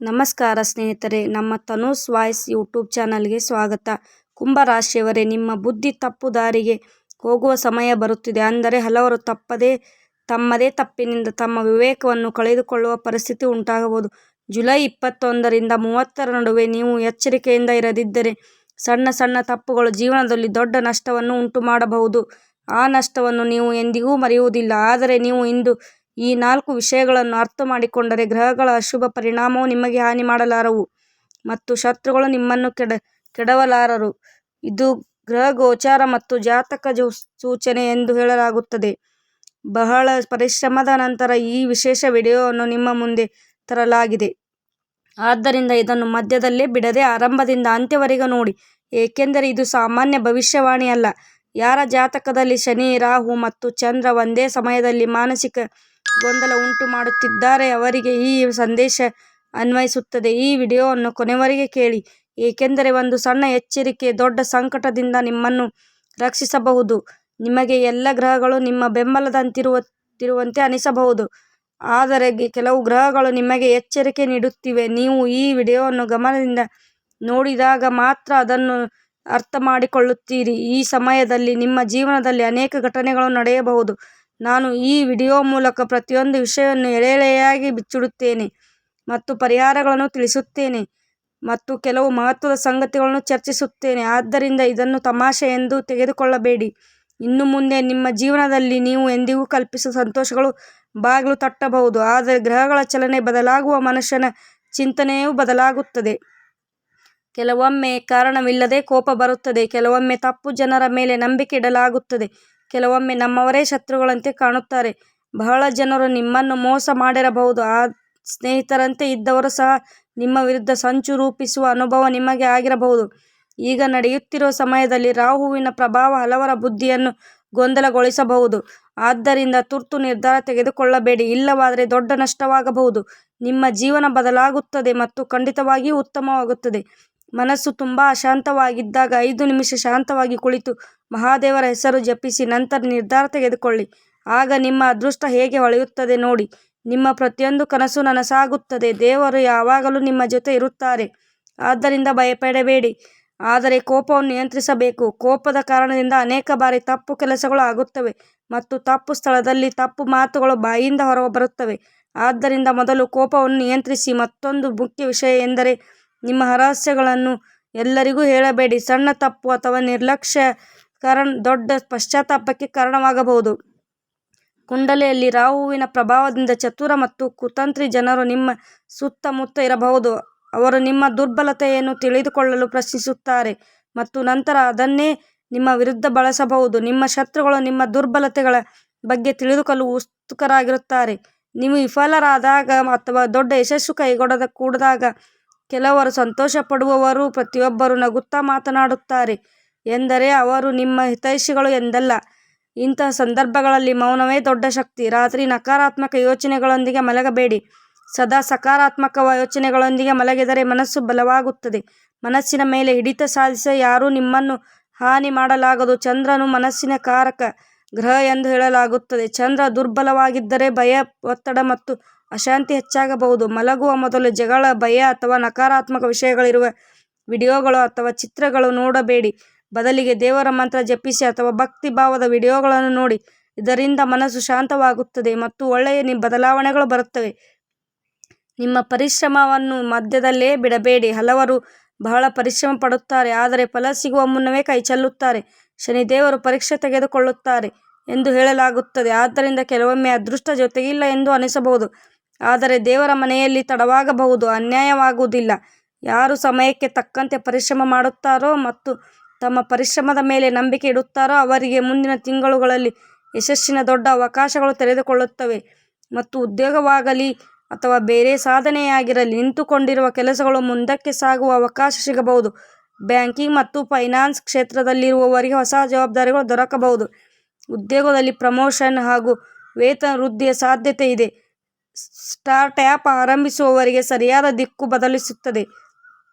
ನಮಸ್ಕಾರ ಸ್ನೇಹಿತರೆ, ನಮ್ಮ ತನೂಸ್ ವಾಯ್ಸ್ ಯೂಟ್ಯೂಬ್ ಚಾನಲ್ಗೆ ಸ್ವಾಗತ. ಕುಂಭ ರಾಶಿಯವರೇ, ನಿಮ್ಮ ಬುದ್ಧಿ ತಪ್ಪು ದಾರಿಗೆ ಹೋಗುವ ಸಮಯ ಬರುತ್ತಿದೆ. ಅಂದರೆ ಹಲವರು ತಮ್ಮದೇ ತಪ್ಪಿನಿಂದ ತಮ್ಮ ವಿವೇಕವನ್ನು ಕಳೆದುಕೊಳ್ಳುವ ಪರಿಸ್ಥಿತಿ ಉಂಟಾಗಬಹುದು. ಜುಲೈ 21ರಿಂದ 30ರ ನಡುವೆ ನೀವು ಎಚ್ಚರಿಕೆಯಿಂದ ಇರದಿದ್ದರೆ ಸಣ್ಣ ಸಣ್ಣ ತಪ್ಪುಗಳು ಜೀವನದಲ್ಲಿ ದೊಡ್ಡ ನಷ್ಟವನ್ನು ಉಂಟು ಮಾಡಬಹುದು. ಆ ನಷ್ಟವನ್ನು ನೀವು ಎಂದಿಗೂ ಮರೆಯುವುದಿಲ್ಲ. ಆದರೆ ನೀವು ಇಂದು ಈ 4 ವಿಷಯಗಳನ್ನು ಅರ್ಥ ಮಾಡಿಕೊಂಡರೆ ಗ್ರಹಗಳ ಅಶುಭ ಪರಿಣಾಮವು ನಿಮಗೆ ಹಾನಿ ಮಾಡಲಾರವು ಮತ್ತು ಶತ್ರುಗಳು ನಿಮ್ಮನ್ನು ಕೆಡವಲಾರರು. ಇದು ಗ್ರಹ ಗೋಚಾರ ಮತ್ತು ಜಾತಕ ಸೂಚನೆ ಎಂದು ಹೇಳಲಾಗುತ್ತದೆ. ಬಹಳ ಪರಿಶ್ರಮದ ನಂತರ ಈ ವಿಶೇಷ ವಿಡಿಯೋವನ್ನು ನಿಮ್ಮ ಮುಂದೆ ತರಲಾಗಿದೆ. ಆದ್ದರಿಂದ ಇದನ್ನು ಮಧ್ಯದಲ್ಲೇ ಬಿಡದೆ ಆರಂಭದಿಂದ ಅಂತ್ಯವರೆಗೂ ನೋಡಿ, ಏಕೆಂದರೆ ಇದು ಸಾಮಾನ್ಯ ಭವಿಷ್ಯವಾಣಿ ಅಲ್ಲ. ಯಾರ ಜಾತಕದಲ್ಲಿ ಶನಿ, ರಾಹು ಮತ್ತು ಚಂದ್ರ ಒಂದೇ ಸಮಯದಲ್ಲಿ ಮಾನಸಿಕ ಗೊಂದಲ ಉಂಟು ಮಾಡುತ್ತಿದ್ದಾರೆ ಅವರಿಗೆ ಈ ಸಂದೇಶ ಅನ್ವಯಿಸುತ್ತದೆ. ಈ ವಿಡಿಯೋವನ್ನು ಕೊನೆವರೆಗೆ ಕೇಳಿ, ಏಕೆಂದರೆ ಒಂದು ಸಣ್ಣ ಎಚ್ಚರಿಕೆ ದೊಡ್ಡ ಸಂಕಟದಿಂದ ನಿಮ್ಮನ್ನು ರಕ್ಷಿಸಬಹುದು. ನಿಮಗೆ ಎಲ್ಲ ಗ್ರಹಗಳು ನಿಮ್ಮ ಬೆಂಬಲದಂತಿರುವಂತೆ ಅನಿಸಬಹುದು, ಆದರೆ ಕೆಲವು ಗ್ರಹಗಳು ನಿಮಗೆ ಎಚ್ಚರಿಕೆ ನೀಡುತ್ತಿವೆ. ನೀವು ಈ ವಿಡಿಯೋವನ್ನು ಗಮನದಿಂದ ನೋಡಿದಾಗ ಮಾತ್ರ ಅದನ್ನು ಅರ್ಥ ಮಾಡಿಕೊಳ್ಳುತ್ತೀರಿ. ಈ ಸಮಯದಲ್ಲಿ ನಿಮ್ಮ ಜೀವನದಲ್ಲಿ ಅನೇಕ ಘಟನೆಗಳು ನಡೆಯಬಹುದು. ನಾನು ಈ ವಿಡಿಯೋ ಮೂಲಕ ಪ್ರತಿಯೊಂದು ವಿಷಯವನ್ನು ಎಳೆಯಾಗಿ ಬಿಚ್ಚಿಡುತ್ತೇನೆ ಮತ್ತು ಪರಿಹಾರಗಳನ್ನು ತಿಳಿಸುತ್ತೇನೆ ಮತ್ತು ಕೆಲವು ಮಹತ್ವದ ಸಂಗತಿಗಳನ್ನು ಚರ್ಚಿಸುತ್ತೇನೆ. ಆದ್ದರಿಂದ ಇದನ್ನು ತಮಾಷೆ ಎಂದು ತೆಗೆದುಕೊಳ್ಳಬೇಡಿ. ಇನ್ನು ಮುಂದೆ ನಿಮ್ಮ ಜೀವನದಲ್ಲಿ ನೀವು ಎಂದಿಗೂ ಕಲ್ಪಿಸದ ಸಂತೋಷಗಳು ಬಾಗಿಲು ತಟ್ಟಬಹುದು. ಆದರೆ ಗ್ರಹಗಳ ಚಲನೆ ಬದಲಾಗುವ ಮನುಷ್ಯನ ಚಿಂತನೆಯೂ ಬದಲಾಗುತ್ತದೆ. ಕೆಲವೊಮ್ಮೆ ಕಾರಣವಿಲ್ಲದೆ ಕೋಪ ಬರುತ್ತದೆ, ಕೆಲವೊಮ್ಮೆ ತಪ್ಪು ಜನರ ಮೇಲೆ ನಂಬಿಕೆ ಇಡಲಾಗುತ್ತದೆ, ಕೆಲವೊಮ್ಮೆ ನಮ್ಮವರೇ ಶತ್ರುಗಳಂತೆ ಕಾಣುತ್ತಾರೆ. ಬಹಳ ಜನರು ನಿಮ್ಮನ್ನು ಮೋಸ ಮಾಡಿರಬಹುದು. ಸ್ನೇಹಿತರಂತೆ ಇದ್ದವರು ಸಹ ನಿಮ್ಮ ವಿರುದ್ಧ ಸಂಚು ರೂಪಿಸುವ ಅನುಭವ ನಿಮಗೆ ಆಗಿರಬಹುದು. ಈಗ ನಡೆಯುತ್ತಿರುವ ಸಮಯದಲ್ಲಿ ರಾಹುವಿನ ಪ್ರಭಾವ ಹಲವರ ಬುದ್ಧಿಯನ್ನು ಗೊಂದಲಗೊಳಿಸಬಹುದು. ಆದ್ದರಿಂದ ತುರ್ತು ನಿರ್ಧಾರ ತೆಗೆದುಕೊಳ್ಳಬೇಡಿ, ಇಲ್ಲವಾದರೆ ದೊಡ್ಡ ನಷ್ಟವಾಗಬಹುದು. ನಿಮ್ಮ ಜೀವನ ಬದಲಾಗುತ್ತದೆ ಮತ್ತು ಖಂಡಿತವಾಗಿಯೂ ಉತ್ತಮವಾಗುತ್ತದೆ. ಮನಸ್ಸು ತುಂಬಾ ಅಶಾಂತವಾಗಿದ್ದಾಗ 5 ನಿಮಿಷ ಶಾಂತವಾಗಿ ಕುಳಿತು ಮಹಾದೇವರ ಹೆಸರು ಜಪಿಸಿ ನಂತರ ನಿರ್ಧಾರ ತೆಗೆದುಕೊಳ್ಳಿ. ಆಗ ನಿಮ್ಮ ಅದೃಷ್ಟ ಹೇಗೆ ಹೊಳೆಯುತ್ತದೆ ನೋಡಿ. ನಿಮ್ಮ ಪ್ರತಿಯೊಂದು ಕನಸು ನನಸಾಗುತ್ತದೆ. ದೇವರು ಯಾವಾಗಲೂ ನಿಮ್ಮ ಜೊತೆ ಇರುತ್ತಾರೆ. ಆದ್ದರಿಂದ ಭಯಪಡಬೇಡಿ, ಆದರೆ ಕೋಪವನ್ನು ನಿಯಂತ್ರಿಸಬೇಕು. ಕೋಪದ ಕಾರಣದಿಂದ ಅನೇಕ ಬಾರಿ ತಪ್ಪು ಕೆಲಸಗಳು ಆಗುತ್ತವೆ ಮತ್ತು ತಪ್ಪು ಸ್ಥಳದಲ್ಲಿ ತಪ್ಪು ಮಾತುಗಳು ಬಾಯಿಯಿಂದ ಹೊರಬರುತ್ತವೆ. ಆದ್ದರಿಂದ ಮೊದಲು ಕೋಪವನ್ನು ನಿಯಂತ್ರಿಸಿ. ಮತ್ತೊಂದು ಮುಖ್ಯ ವಿಷಯ ಎಂದರೆ ನಿಮ್ಮ ರಹಸ್ಯಗಳನ್ನು ಎಲ್ಲರಿಗೂ ಹೇಳಬೇಡಿ. ಸಣ್ಣ ತಪ್ಪು ಅಥವಾ ನಿರ್ಲಕ್ಷ್ಯ ದೊಡ್ಡ ಪಶ್ಚಾತ್ತಾಪಕ್ಕೆ ಕಾರಣವಾಗಬಹುದು. ಕುಂಡಲಿಯಲ್ಲಿ ರಾಹುವಿನ ಪ್ರಭಾವದಿಂದ ಚತುರ ಮತ್ತು ಕುತಂತ್ರಿ ಜನರು ನಿಮ್ಮ ಸುತ್ತಮುತ್ತ ಇರಬಹುದು. ಅವರು ನಿಮ್ಮ ದುರ್ಬಲತೆಯನ್ನು ತಿಳಿದುಕೊಳ್ಳಲು ಪ್ರಯತ್ನಿಸುತ್ತಾರೆ ಮತ್ತು ನಂತರ ಅದನ್ನೇ ನಿಮ್ಮ ವಿರುದ್ಧ ಬಳಸಬಹುದು. ನಿಮ್ಮ ಶತ್ರುಗಳು ನಿಮ್ಮ ದುರ್ಬಲತೆಗಳ ಬಗ್ಗೆ ತಿಳಿದುಕೊಳ್ಳಲು ಉತ್ಸುಕರಾಗಿರುತ್ತಾರೆ. ನೀವು ವಿಫಲರಾದಾಗ ಅಥವಾ ದೊಡ್ಡ ಯಶಸ್ಸು ಕೈಗೂಡದಾಗ ಕೆಲವರು ಸಂತೋಷಪಡುವವರು. ಪ್ರತಿಯೊಬ್ಬರೂ ನಗುತ್ತಾ ಮಾತನಾಡುತ್ತಾರೆ ಎಂದರೆ ಅವರು ನಿಮ್ಮ ಹಿತೈಷಿಗಳು ಎಂದಲ್ಲ. ಇಂತಹ ಸಂದರ್ಭಗಳಲ್ಲಿ ಮೌನವೇ ದೊಡ್ಡ ಶಕ್ತಿ. ರಾತ್ರಿ ನಕಾರಾತ್ಮಕ ಯೋಚನೆಗಳೊಂದಿಗೆ ಮಲಗಬೇಡಿ. ಸದಾ ಸಕಾರಾತ್ಮಕ ಯೋಚನೆಗಳೊಂದಿಗೆ ಮಲಗಿದರೆ ಮನಸ್ಸು ಬಲವಾಗುತ್ತದೆ. ಮನಸ್ಸಿನ ಮೇಲೆ ಹಿಡಿತ ಸಾಧಿಸಿ ಯಾರೂ ನಿಮ್ಮನ್ನು ಹಾನಿ ಮಾಡಲಾಗದು. ಚಂದ್ರನು ಮನಸ್ಸಿನ ಕಾರಕ ಗ್ರಹ ಎಂದು ಹೇಳಲಾಗುತ್ತದೆ. ಚಂದ್ರ ದುರ್ಬಲವಾಗಿದ್ದರೆ ಭಯ, ಒತ್ತಡ ಮತ್ತು ಅಶಾಂತಿ ಹೆಚ್ಚಾಗಬಹುದು. ಮಲಗುವ ಮೊದಲು ಜಗಳ, ಭಯ ಅಥವಾ ನಕಾರಾತ್ಮಕ ವಿಷಯಗಳಿರುವ ವಿಡಿಯೋಗಳು ಅಥವಾ ಚಿತ್ರಗಳು ನೋಡಬೇಡಿ. ಬದಲಿಗೆ ದೇವರ ಮಂತ್ರ ಜಪಿಸಿ ಅಥವಾ ಭಕ್ತಿ ಭಾವದ ವಿಡಿಯೋಗಳನ್ನು ನೋಡಿ. ಇದರಿಂದ ಮನಸ್ಸು ಶಾಂತವಾಗುತ್ತದೆ ಮತ್ತು ಒಳ್ಳೆಯ ಬದಲಾವಣೆಗಳು ಬರುತ್ತವೆ. ನಿಮ್ಮ ಪರಿಶ್ರಮವನ್ನು ಮಧ್ಯದಲ್ಲೇ ಬಿಡಬೇಡಿ. ಹಲವರು ಬಹಳ ಪರಿಶ್ರಮ ಪಡುತ್ತಾರೆ, ಆದರೆ ಫಲ ಸಿಗುವ ಮುನ್ನವೇ ಕೈಚೆಲ್ಲುತ್ತಾರೆ. ಶನಿದೇವರು ಪರೀಕ್ಷೆ ತೆಗೆದುಕೊಳ್ಳುತ್ತಾರೆ ಎಂದು ಹೇಳಲಾಗುತ್ತದೆ. ಆದ್ದರಿಂದ ಕೆಲವೊಮ್ಮೆ ಅದೃಷ್ಟ ಜೊತೆಗಿಲ್ಲ ಎಂದು ಅನಿಸಬಹುದು, ಆದರೆ ದೇವರ ಮನೆಯಲ್ಲಿ ತಡವಾಗಬಹುದು, ಅನ್ಯಾಯವಾಗುವುದಿಲ್ಲ. ಯಾರು ಸಮಯಕ್ಕೆ ತಕ್ಕಂತೆ ಪರಿಶ್ರಮ ಮಾಡುತ್ತಾರೋ ಮತ್ತು ತಮ್ಮ ಪರಿಶ್ರಮದ ಮೇಲೆ ನಂಬಿಕೆ ಇಡುತ್ತಾರೋ ಅವರಿಗೆ ಮುಂದಿನ ತಿಂಗಳುಗಳಲ್ಲಿ ಯಶಸ್ಸಿನ ದೊಡ್ಡ ಅವಕಾಶಗಳು ತೆರೆದುಕೊಳ್ಳುತ್ತವೆ ಮತ್ತು ಉದ್ಯೋಗವಾಗಲಿ ಅಥವಾ ಬೇರೆ ಸಾಧನೆಯಾಗಿರಲಿ ನಿಂತುಕೊಂಡಿರುವ ಕೆಲಸಗಳು ಮುಂದಕ್ಕೆ ಸಾಗುವ ಅವಕಾಶ ಸಿಗಬಹುದು. ಬ್ಯಾಂಕಿಂಗ್ ಮತ್ತು ಫೈನಾನ್ಸ್ ಕ್ಷೇತ್ರದಲ್ಲಿರುವವರಿಗೆ ಹೊಸ ಜವಾಬ್ದಾರಿಗಳು ದೊರಕಬಹುದು. ಉದ್ಯೋಗದಲ್ಲಿ ಪ್ರಮೋಷನ್ ಹಾಗೂ ವೇತನ ವೃದ್ಧಿಯ ಸಾಧ್ಯತೆ ಇದೆ. ಸ್ಟಾರ್ಟ್ಅಪ್ ಆರಂಭಿಸುವವರಿಗೆ ಸರಿಯಾದ ದಿಕ್ಕು ಬದಲಿಸುತ್ತದೆ.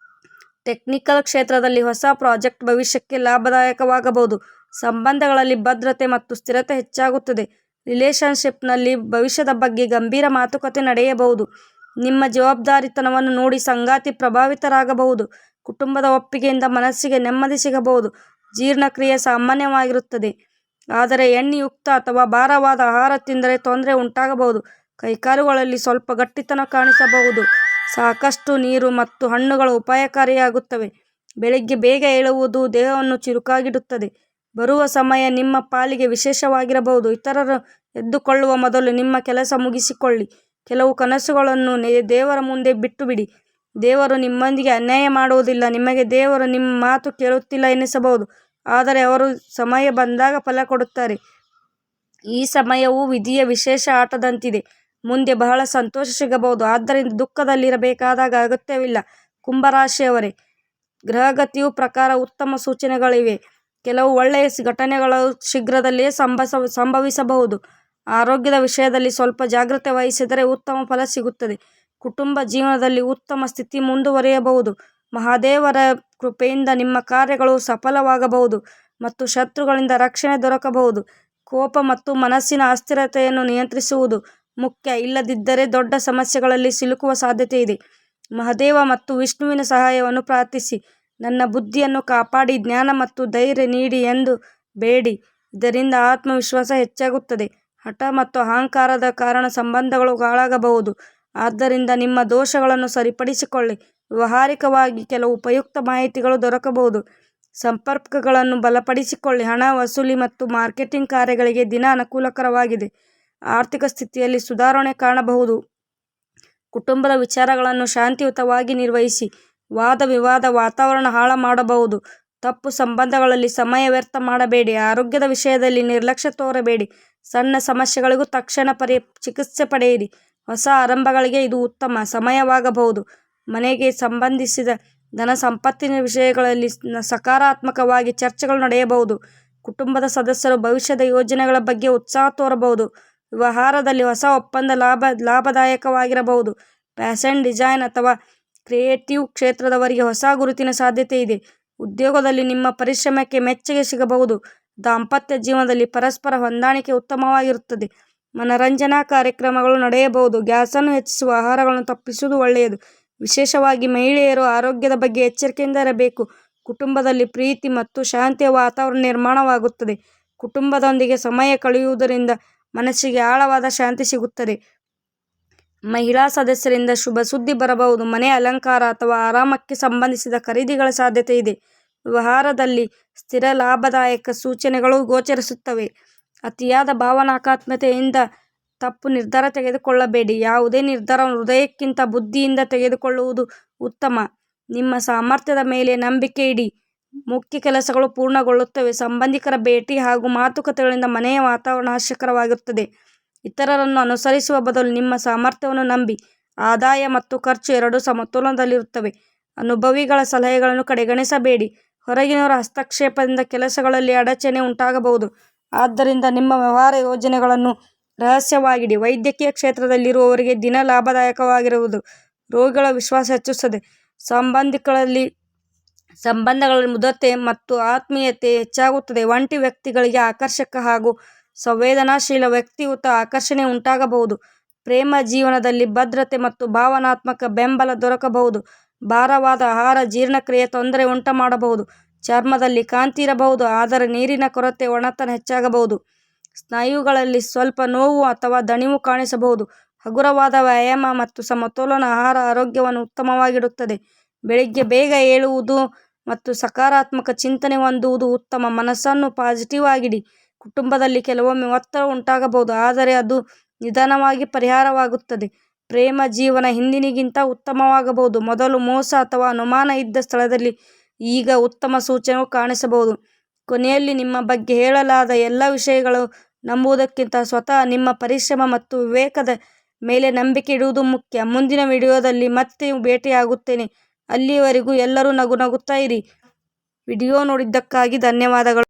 ಟೆಕ್ನಿಕಲ್ ಕ್ಷೇತ್ರದಲ್ಲಿ ಹೊಸ ಪ್ರಾಜೆಕ್ಟ್ ಭವಿಷ್ಯಕ್ಕೆ ಲಾಭದಾಯಕವಾಗಬಹುದು. ಸಂಬಂಧಗಳಲ್ಲಿ ಭದ್ರತೆ ಮತ್ತು ಸ್ಥಿರತೆ ಹೆಚ್ಚಾಗುತ್ತದೆ. ರಿಲೇಶನ್ಶಿಪ್ನಲ್ಲಿ ಭವಿಷ್ಯದ ಬಗ್ಗೆ ಗಂಭೀರ ಮಾತುಕತೆ ನಡೆಯಬಹುದು. ನಿಮ್ಮ ಜವಾಬ್ದಾರಿತನವನ್ನು ನೋಡಿ ಸಂಗಾತಿ ಪ್ರಭಾವಿತರಾಗಬಹುದು. ಕುಟುಂಬದ ಒಪ್ಪಿಗೆಯಿಂದ ಮನಸ್ಸಿಗೆ ನೆಮ್ಮದಿ ಸಿಗಬಹುದು. ಜೀರ್ಣಕ್ರಿಯೆ ಸಾಮಾನ್ಯವಾಗಿರುತ್ತದೆ, ಆದರೆ ಎಣ್ಣೆಯುಕ್ತ ಅಥವಾ ಭಾರವಾದ ಆಹಾರ ತಿಂದರೆ ತೊಂದರೆ ಉಂಟಾಗಬಹುದು. ಕೈಕಾಲುಗಳಲ್ಲಿ ಸ್ವಲ್ಪ ಗಟ್ಟಿತನ ಕಾಣಿಸಬಹುದು. ಸಾಕಷ್ಟು ನೀರು ಮತ್ತು ಹಣ್ಣುಗಳು ಉಪಾಯಕಾರಿಯಾಗುತ್ತವೆ. ಬೆಳಿಗ್ಗೆ ಬೇಗ ಏಳುವುದು ದೇಹವನ್ನು ಚುರುಕಾಗಿಡುತ್ತದೆ. ಬರುವ ಸಮಯ ನಿಮ್ಮ ಪಾಲಿಗೆ ವಿಶೇಷವಾಗಿರಬಹುದು. ಇತರರು ಎದ್ದುಕೊಳ್ಳುವ ಮೊದಲು ನಿಮ್ಮ ಕೆಲಸ ಮುಗಿಸಿಕೊಳ್ಳಿ. ಕೆಲವು ಕನಸುಗಳನ್ನು ದೇವರ ಮುಂದೆ ಬಿಟ್ಟುಬಿಡಿ. ದೇವರು ನಿಮ್ಮೊಂದಿಗೆ ಅನ್ಯಾಯ ಮಾಡುವುದಿಲ್ಲ. ನಿಮಗೆ ದೇವರು ನಿಮ್ಮ ಮಾತು ಕೇಳುತ್ತಿಲ್ಲ ಎನ್ನಿಸಬಹುದು, ಆದರೆ ಅವರು ಸಮಯ ಬಂದಾಗ ಫಲ ಕೊಡುತ್ತಾರೆ. ಈ ಸಮಯವು ವಿಧಿಯ ವಿಶೇಷ ಆಟದಂತಿದೆ. ಮುಂದೆ ಬಹಳ ಸಂತೋಷ ಸಿಗಬಹುದು, ಆದ್ದರಿಂದ ದುಃಖದಲ್ಲಿರಬೇಕಾದಾಗ ಅಗತ್ಯವಿಲ್ಲ. ಕುಂಭರಾಶಿಯವರೇ, ಗ್ರಹಗತಿಯ ಪ್ರಕಾರ ಉತ್ತಮ ಸೂಚನೆಗಳಿವೆ. ಕೆಲವು ಒಳ್ಳೆಯ ಘಟನೆಗಳು ಶೀಘ್ರದಲ್ಲಿಯೇ ಸಂಭವಿಸಬಹುದು. ಆರೋಗ್ಯದ ವಿಷಯದಲ್ಲಿ ಸ್ವಲ್ಪ ಜಾಗ್ರತೆ ವಹಿಸಿದರೆ ಉತ್ತಮ ಫಲ ಸಿಗುತ್ತದೆ. ಕುಟುಂಬ ಜೀವನದಲ್ಲಿ ಉತ್ತಮ ಸ್ಥಿತಿ ಮುಂದುವರಿಯಬಹುದು. ಮಹಾದೇವರ ಕೃಪೆಯಿಂದ ನಿಮ್ಮ ಕಾರ್ಯಗಳು ಸಫಲವಾಗಬಹುದು ಮತ್ತು ಶತ್ರುಗಳಿಂದ ರಕ್ಷಣೆ ದೊರಕಬಹುದು. ಕೋಪ ಮತ್ತು ಮನಸ್ಸಿನ ಅಸ್ಥಿರತೆಯನ್ನು ನಿಯಂತ್ರಿಸುವುದು ಮುಖ್ಯ, ಇಲ್ಲದಿದ್ದರೆ ದೊಡ್ಡ ಸಮಸ್ಯೆಗಳಲ್ಲಿ ಸಿಲುಕುವ ಸಾಧ್ಯತೆ ಇದೆ. ಮಹಾದೇವ ಮತ್ತು ವಿಷ್ಣುವಿನ ಸಹಾಯವನ್ನು ಪ್ರಾರ್ಥಿಸಿ. ನನ್ನ ಬುದ್ಧಿಯನ್ನು ಕಾಪಾಡಿ, ಜ್ಞಾನ ಮತ್ತು ಧೈರ್ಯ ನೀಡಿ ಎಂದು ಬೇಡಿ. ಇದರಿಂದ ಆತ್ಮವಿಶ್ವಾಸ ಹೆಚ್ಚಾಗುತ್ತದೆ. ಹಠ ಮತ್ತು ಅಹಂಕಾರದ ಕಾರಣ ಸಂಬಂಧಗಳು ಹಾಳಾಗಬಹುದು, ಆದ್ದರಿಂದ ನಿಮ್ಮ ದೋಷಗಳನ್ನು ಸರಿಪಡಿಸಿಕೊಳ್ಳಿ. ವ್ಯಾವಹಾರಿಕವಾಗಿ ಕೆಲವು ಉಪಯುಕ್ತ ಮಾಹಿತಿಗಳು ದೊರಕಬಹುದು. ಸಂಪರ್ಕಗಳನ್ನು ಬಲಪಡಿಸಿಕೊಳ್ಳಿ. ಹಣ ವಸೂಲಿ ಮತ್ತು ಮಾರ್ಕೆಟಿಂಗ್ ಕಾರ್ಯಗಳಿಗೆ ದಿನ ಅನುಕೂಲಕರವಾಗಿದೆ. ಆರ್ಥಿಕ ಸ್ಥಿತಿಯಲ್ಲಿ ಸುಧಾರಣೆ ಕಾಣಬಹುದು. ಕುಟುಂಬದ ವಿಚಾರಗಳನ್ನು ಶಾಂತಿಯುತವಾಗಿ ನಿರ್ವಹಿಸಿ. ವಾದ ವಿವಾದ ವಾತಾವರಣ ಹಾಳು ಮಾಡಬಹುದು. ತಪ್ಪು ಸಂಬಂಧಗಳಲ್ಲಿ ಸಮಯ ವ್ಯರ್ಥ ಮಾಡಬೇಡಿ. ಆರೋಗ್ಯದ ವಿಷಯದಲ್ಲಿ ನಿರ್ಲಕ್ಷ್ಯ ತೋರಬೇಡಿ. ಸಣ್ಣ ಸಮಸ್ಯೆಗಳಿಗೂ ತಕ್ಷಣ ಚಿಕಿತ್ಸೆ ಪಡೆಯಿರಿ. ಹೊಸ ಆರಂಭಗಳಿಗೆ ಇದು ಉತ್ತಮ ಸಮಯವಾಗಬಹುದು. ಮನೆಗೆ ಸಂಬಂಧಿಸಿದ ಧನ ಸಂಪತ್ತಿನ ವಿಷಯಗಳಲ್ಲಿ ಸಕಾರಾತ್ಮಕವಾಗಿ ಚರ್ಚೆಗಳು ನಡೆಯಬಹುದು. ಕುಟುಂಬದ ಸದಸ್ಯರು ಭವಿಷ್ಯದ ಯೋಜನೆಗಳ ಬಗ್ಗೆ ಉತ್ಸಾಹ ತೋರಬಹುದು. ವ್ಯವಹಾರದಲ್ಲಿ ಹೊಸ ಒಪ್ಪಂದ ಲಾಭದಾಯಕವಾಗಿರಬಹುದು. ಫ್ಯಾಷನ್ ಡಿಸೈನ್ ಅಥವಾ ಕ್ರಿಯೇಟಿವ್ ಕ್ಷೇತ್ರದವರಿಗೆ ಹೊಸ ಗುರುತಿನ ಸಾಧ್ಯತೆ ಇದೆ. ಉದ್ಯೋಗದಲ್ಲಿ ನಿಮ್ಮ ಪರಿಶ್ರಮಕ್ಕೆ ಮೆಚ್ಚುಗೆ ಸಿಗಬಹುದು. ದಾಂಪತ್ಯ ಜೀವನದಲ್ಲಿ ಪರಸ್ಪರ ಹೊಂದಾಣಿಕೆ ಉತ್ತಮವಾಗಿರುತ್ತದೆ. ಮನರಂಜನಾ ಕಾರ್ಯಕ್ರಮಗಳು ನಡೆಯಬಹುದು. ಗ್ಯಾಸನ್ನು ಹೆಚ್ಚಿಸುವ ಆಹಾರಗಳನ್ನು ತಪ್ಪಿಸುವುದು ಒಳ್ಳೆಯದು. ವಿಶೇಷವಾಗಿ ಮಹಿಳೆಯರು ಆರೋಗ್ಯದ ಬಗ್ಗೆ ಎಚ್ಚರಿಕೆಯಿಂದ ಇರಬೇಕು. ಕುಟುಂಬದಲ್ಲಿ ಪ್ರೀತಿ ಮತ್ತು ಶಾಂತಿಯ ವಾತಾವರಣ ನಿರ್ಮಾಣವಾಗುತ್ತದೆ. ಕುಟುಂಬದೊಂದಿಗೆ ಸಮಯ ಕಳೆಯುವುದರಿಂದ ಮನಸ್ಸಿಗೆ ಆಳವಾದ ಶಾಂತಿ ಸಿಗುತ್ತದೆ. ಮಹಿಳಾ ಸದಸ್ಯರಿಂದ ಶುಭ ಸುದ್ದಿ ಬರಬಹುದು. ಮನೆ ಅಲಂಕಾರ ಅಥವಾ ಆರಾಮಕ್ಕೆ ಸಂಬಂಧಿಸಿದ ಖರೀದಿಗಳ ಸಾಧ್ಯತೆ ಇದೆ. ವ್ಯವಹಾರದಲ್ಲಿ ಸ್ಥಿರ ಲಾಭದಾಯಕ ಸೂಚನೆಗಳು ಗೋಚರಿಸುತ್ತವೆ. ಅತಿಯಾದ ಭಾವನಾತ್ಮಕತೆಯಿಂದ ತಪ್ಪು ನಿರ್ಧಾರ ತೆಗೆದುಕೊಳ್ಳಬೇಡಿ. ಯಾವುದೇ ನಿರ್ಧಾರವನ್ನು ಹೃದಯಕ್ಕಿಂತ ಬುದ್ಧಿಯಿಂದ ತೆಗೆದುಕೊಳ್ಳುವುದು ಉತ್ತಮ. ನಿಮ್ಮ ಸಾಮರ್ಥ್ಯದ ಮೇಲೆ ನಂಬಿಕೆ ಇಡಿ. ಮುಖ್ಯ ಕೆಲಸಗಳು ಪೂರ್ಣಗೊಳ್ಳುತ್ತವೆ. ಸಂಬಂಧಿಕರ ಭೇಟಿ ಹಾಗೂ ಮಾತುಕತೆಗಳಿಂದ ಮನೆಯ ವಾತಾವರಣ ಹಾಸ್ಯಕರವಾಗಿರುತ್ತದೆ. ಇತರರನ್ನು ಅನುಸರಿಸುವ ಬದಲು ನಿಮ್ಮ ಸಾಮರ್ಥ್ಯವನ್ನು ನಂಬಿ. ಆದಾಯ ಮತ್ತು ಖರ್ಚು ಎರಡೂ ಸಮತೋಲನದಲ್ಲಿರುತ್ತವೆ. ಅನುಭವಿಗಳ ಸಲಹೆಗಳನ್ನು ಕಡೆಗಣಿಸಬೇಡಿ. ಹೊರಗಿನವರ ಹಸ್ತಕ್ಷೇಪದಿಂದ ಕೆಲಸಗಳಲ್ಲಿ ಅಡಚಣೆ ಉಂಟಾಗಬಹುದು, ಆದ್ದರಿಂದ ನಿಮ್ಮ ವ್ಯವಹಾರ ಯೋಜನೆಗಳನ್ನು ರಹಸ್ಯವಾಗಿಡಿ. ವೈದ್ಯಕೀಯ ಕ್ಷೇತ್ರದಲ್ಲಿರುವವರಿಗೆ ದಿನ ಲಾಭದಾಯಕವಾಗಿರುವುದು. ರೋಗಿಗಳ ವಿಶ್ವಾಸ ಹೆಚ್ಚಿಸುತ್ತದೆ. ಸಂಬಂಧಗಳಲ್ಲಿ ಮೃದುತೆ ಮತ್ತು ಆತ್ಮೀಯತೆ ಹೆಚ್ಚಾಗುತ್ತದೆ. ಒಂಟಿ ವ್ಯಕ್ತಿಗಳಿಗೆ ಆಕರ್ಷಕ ಹಾಗೂ ಸಂವೇದನಾಶೀಲ ವ್ಯಕ್ತಿಯುತ ಆಕರ್ಷಣೆ ಉಂಟಾಗಬಹುದು. ಪ್ರೇಮ ಜೀವನದಲ್ಲಿ ಭದ್ರತೆ ಮತ್ತು ಭಾವನಾತ್ಮಕ ಬೆಂಬಲ ದೊರಕಬಹುದು. ಭಾರವಾದ ಆಹಾರ ಜೀರ್ಣಕ್ರಿಯೆ ತೊಂದರೆ ಉಂಟುಮಾಡಬಹುದು. ಚರ್ಮದಲ್ಲಿ ಕಾಂತಿ ಇರಬಹುದು, ಆದರೆ ನೀರಿನ ಕೊರತೆ ಒಣತನ ಹೆಚ್ಚಾಗಬಹುದು. ಸ್ನಾಯುಗಳಲ್ಲಿ ಸ್ವಲ್ಪ ನೋವು ಅಥವಾ ದಣಿವು ಕಾಣಿಸಬಹುದು. ಹಗುರವಾದ ವ್ಯಾಯಾಮ ಮತ್ತು ಸಮತೋಲನ ಆಹಾರ ಆರೋಗ್ಯವನ್ನು ಉತ್ತಮವಾಗಿಡುತ್ತದೆ. ಬೆಳಿಗ್ಗೆ ಬೇಗ ಏಳುವುದು ಮತ್ತು ಸಕಾರಾತ್ಮಕ ಚಿಂತನೆ ಹೊಂದುವುದು ಉತ್ತಮ. ಮನಸ್ಸನ್ನು ಪಾಸಿಟಿವ್ ಆಗಿಡಿ. ಕುಟುಂಬದಲ್ಲಿ ಕೆಲವೊಮ್ಮೆ ಒತ್ತಡ ಉಂಟಾಗಬಹುದು, ಆದರೆ ಅದು ನಿಧಾನವಾಗಿ ಪರಿಹಾರವಾಗುತ್ತದೆ. ಪ್ರೇಮ ಜೀವನ ಹಿಂದಿನಗಿಂತ ಉತ್ತಮವಾಗಬಹುದು. ಮೊದಲು ಮೋಸ ಅಥವಾ ಅನುಮಾನ ಇದ್ದ ಸ್ಥಳದಲ್ಲಿ ಈಗ ಉತ್ತಮ ಸೂಚನೆಗಳು ಕಾಣಿಸಬಹುದು. ಕೊನೆಯಲ್ಲಿ ನಿಮ್ಮ ಬಗ್ಗೆ ಹೇಳಲಾದ ಎಲ್ಲ ವಿಷಯಗಳು ನಂಬುವುದಕ್ಕಿಂತ ಸ್ವತಃ ನಿಮ್ಮ ಪರಿಶ್ರಮ ಮತ್ತು ವಿವೇಕದ ಮೇಲೆ ನಂಬಿಕೆ ಇಡುವುದು ಮುಖ್ಯ. ಮುಂದಿನ ವಿಡಿಯೋದಲ್ಲಿ ಮತ್ತೆ ಭೇಟಿಯಾಗುತ್ತೇನೆ. ಅಲ್ಲಿಯವರೆಗೂ ಎಲ್ಲರೂ ನಗುತ್ತಾ ಇರಿ. ವಿಡಿಯೋ ನೋಡಿದ್ದಕ್ಕಾಗಿ ಧನ್ಯವಾದಗಳು.